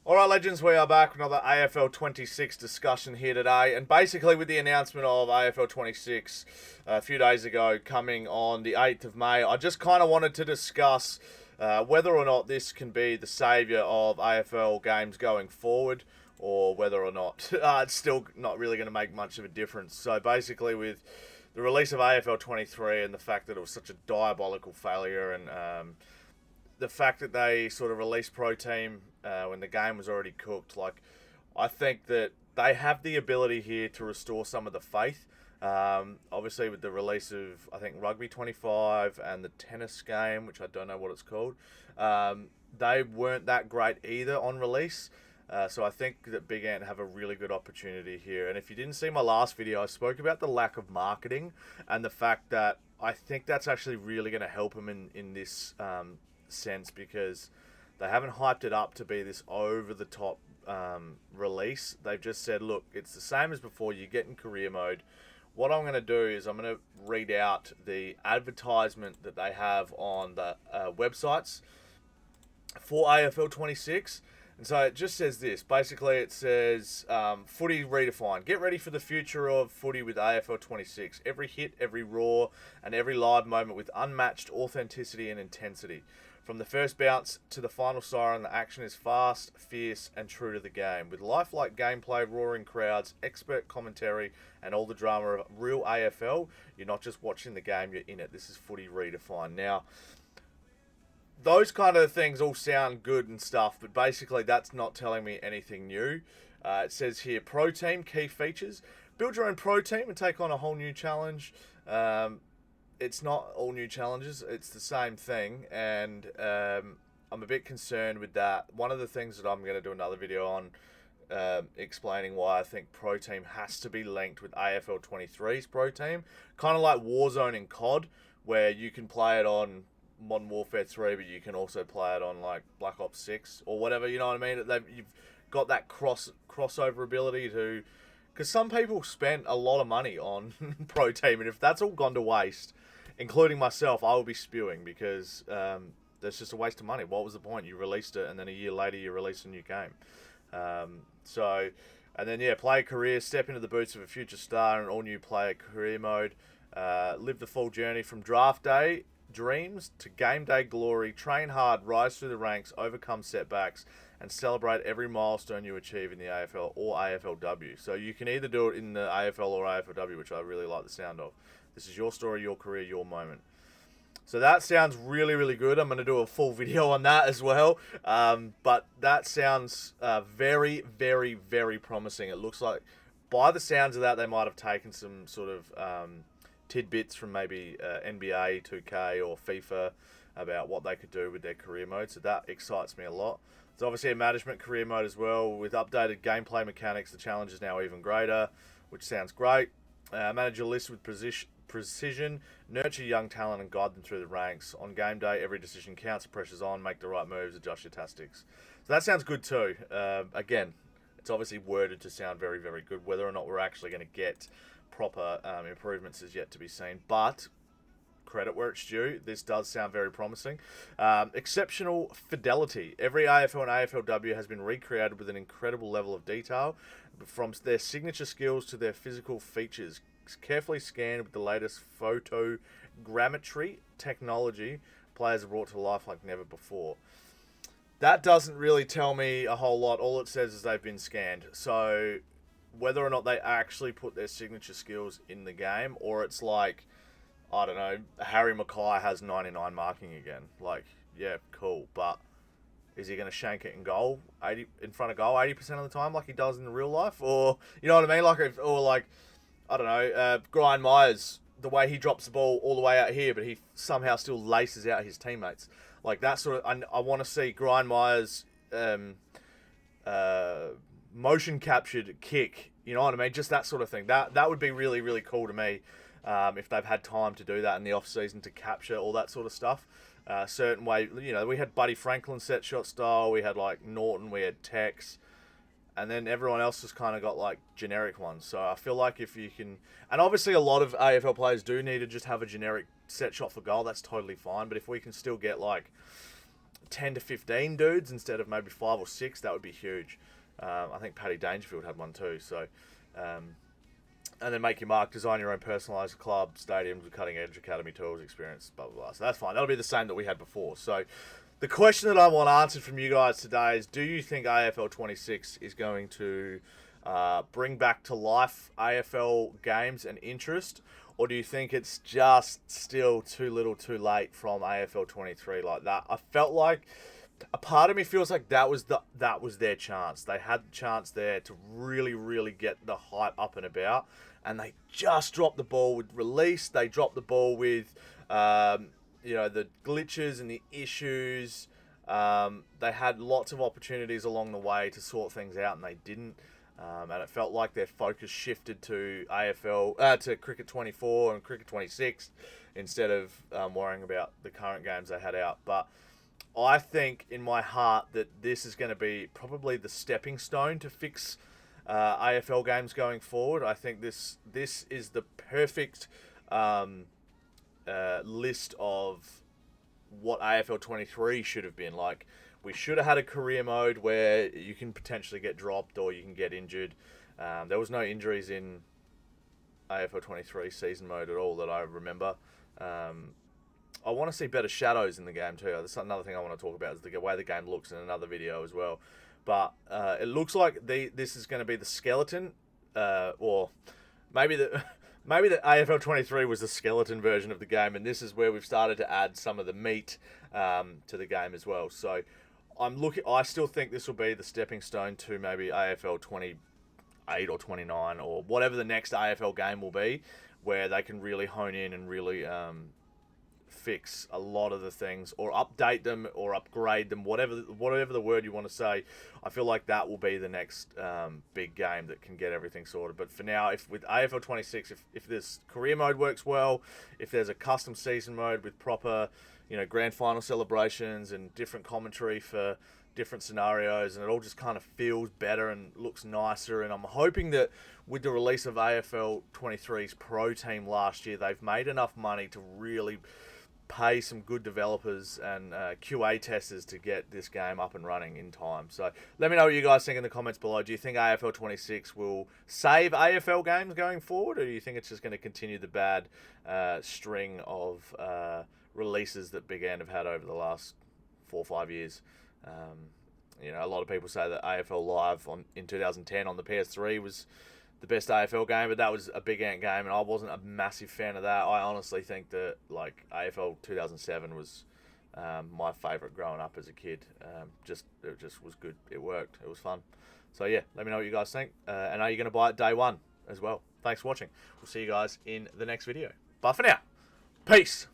Alright, legends, we are back with another AFL26 discussion here today. And basically, with the announcement of AFL26 a few days ago coming on the 8th of May, I just kind of wanted to discuss whether or not this can be the saviour of AFL games going forward, or whether or not it's still not really going to make much of a difference. So basically, with the release of AFL23 and the fact that it was such a diabolical failure, and the fact that they sort of released Pro Team when the game was already cooked, like, I think that they have the ability here to restore some of the faith. Obviously, with the release of, I think, Rugby 25 and the tennis game, which I don't know what it's called, they weren't that great either on release. So I think that Big Ant have a really good opportunity here. And if you didn't see my last video, I spoke about the lack of marketing and the fact that I think that's actually really going to help them in this sense, because they haven't hyped it up to be this over-the-top release. They've just said, look, it's the same as before. You get in career mode. What I'm going to do is I'm going to read out the advertisement that they have on the websites for AFL26. And so it just says this. Basically, it says, footy redefined. Get ready for the future of footy with AFL26. Every hit, every roar, and every live moment with unmatched authenticity and intensity. From the first bounce to the final siren, the action is fast, fierce, and true to the game. With lifelike gameplay, roaring crowds, expert commentary, and all the drama of real AFL, you're not just watching the game, you're in it. This is footy redefined. Now, those kind of things all sound good and stuff, but basically that's not telling me anything new. It says here, Pro Team, key features. Build your own Pro Team and take on a whole new challenge. It's not all new challenges, it's the same thing, and I'm a bit concerned with that. One of the things that I'm going to do another video on, explaining why I think Pro Team has to be linked with AFL23's Pro Team, kind of like Warzone in COD, where you can play it on Modern Warfare 3, but you can also play it on like Black Ops 6 or whatever, you know what I mean? You've got that crossover ability to, because some people spent a lot of money on Pro Team, and if that's all gone to waste, including myself, I will be spewing, because that's just a waste of money. What was the point? You released it, and then a year later you released a new game. And then, yeah, play a career, step into the boots of a future star in an all-new player career mode, live the full journey from draft day dreams to game day glory, train hard, rise through the ranks, overcome setbacks, and celebrate every milestone you achieve in the AFL or AFLW. So you can either do it in the AFL or AFLW, which I really like the sound of. This is your story, your career, your moment. So that sounds really, really good. I'm going to do a full video on that as well. But that sounds very, very, very promising. It looks like, by the sounds of that, they might have taken some sort of tidbits from maybe NBA 2K or FIFA about what they could do with their career mode. So that excites me a lot. There's obviously a management career mode as well. With updated gameplay mechanics, the challenge is now even greater, which sounds great. Manage your list with precision, nurture young talent and guide them through the ranks. On game day, every decision counts, pressure's on, make the right moves, adjust your tactics. So that sounds good too. Again, it's obviously worded to sound very, very good. Whether or not we're actually going to get proper improvements is yet to be seen, but credit where it's due, this does sound very promising. Exceptional fidelity. Every AFL and AFLW has been recreated with an incredible level of detail, from their signature skills to their physical features, carefully scanned with the latest photogrammetry technology. Players are brought to life like never before. That doesn't really tell me a whole lot. All it says is they've been scanned. So whether or not they actually put their signature skills in the game, or it's like, I don't know, Harry Mackay has 99 marking again. Like, yeah, cool, but is he going to shank it in goal, in front of goal 80% of the time like he does in real life? Or, you know what I mean? Like, I don't know, Brian Myers, the way he drops the ball all the way out here, but he somehow still laces out his teammates. Like, that sort of, I want to see Brian Myers motion captured kick, you know what I mean? Just that sort of thing. That would be really, really cool to me, if they've had time to do that in the off season, to capture all that sort of stuff. Certain way, you know, we had Buddy Franklin set shot style, we had like Norton, we had Tex, and then everyone else has kind of got like generic ones. So I feel like if you can, and obviously a lot of AFL players do need to just have a generic set shot for goal, that's totally fine. But if we can still get like 10 to 15 dudes instead of maybe 5 or 6, that would be huge. I think Paddy Dangerfield had one too. So, and then make your mark, design your own personalised club, stadiums with cutting-edge academy tools, experience, blah, blah, blah. So that's fine. That'll be the same that we had before. So the question that I want answered from you guys today is, do you think AFL26 is going to bring back to life AFL games and interest? Or do you think it's just still too little too late from AFL23 like that? I felt like a part of me feels like that was their chance. They had the chance there to really, really get the hype up and about, and they just dropped the ball with release. They dropped the ball with, the glitches and the issues. They had lots of opportunities along the way to sort things out, and they didn't. And it felt like their focus shifted to to Cricket 24 and Cricket 26 instead of worrying about the current games they had out. But I think in my heart that this is going to be probably the stepping stone to fix AFL games going forward. I think this is the perfect list of what AFL 23 should have been. Like, we should have had a career mode where you can potentially get dropped or you can get injured. There was no injuries in AFL 23 season mode at all that I remember. I want to see better shadows in the game too. That's another thing I want to talk about, is the way the game looks in another video as well. But it looks like this is going to be the skeleton, or maybe the AFL 23 was the skeleton version of the game, and this is where we've started to add some of the meat to the game as well. So I still think this will be the stepping stone to maybe AFL 28 or 29 or whatever the next AFL game will be, where they can really hone in and really fix a lot of the things, or update them or upgrade them, whatever the word you want to say. I feel like that will be the next big game that can get everything sorted. But for now, if with AFL 26, if this career mode works well, if there's a custom season mode with proper, grand final celebrations and different commentary for different scenarios, and it all just kind of feels better and looks nicer. And I'm hoping that with the release of AFL 23's Pro Team last year, they've made enough money to really pay some good developers and QA testers to get this game up and running in time. So let me know what you guys think in the comments below. Do you think AFL 26 will save AFL games going forward, or do you think it's just going to continue the bad string of releases that Big Ant have had over the last 4 or 5 years? A lot of people say that AFL Live in 2010 on the PS3 was the best AFL game, but that was a Big Ant game, and I wasn't a massive fan of that. I honestly think that AFL 2007 was my favourite growing up as a kid. It just was good. It worked. It was fun. So yeah, let me know what you guys think. And are you going to buy it day one as well? Thanks for watching. We'll see you guys in the next video. Bye for now. Peace.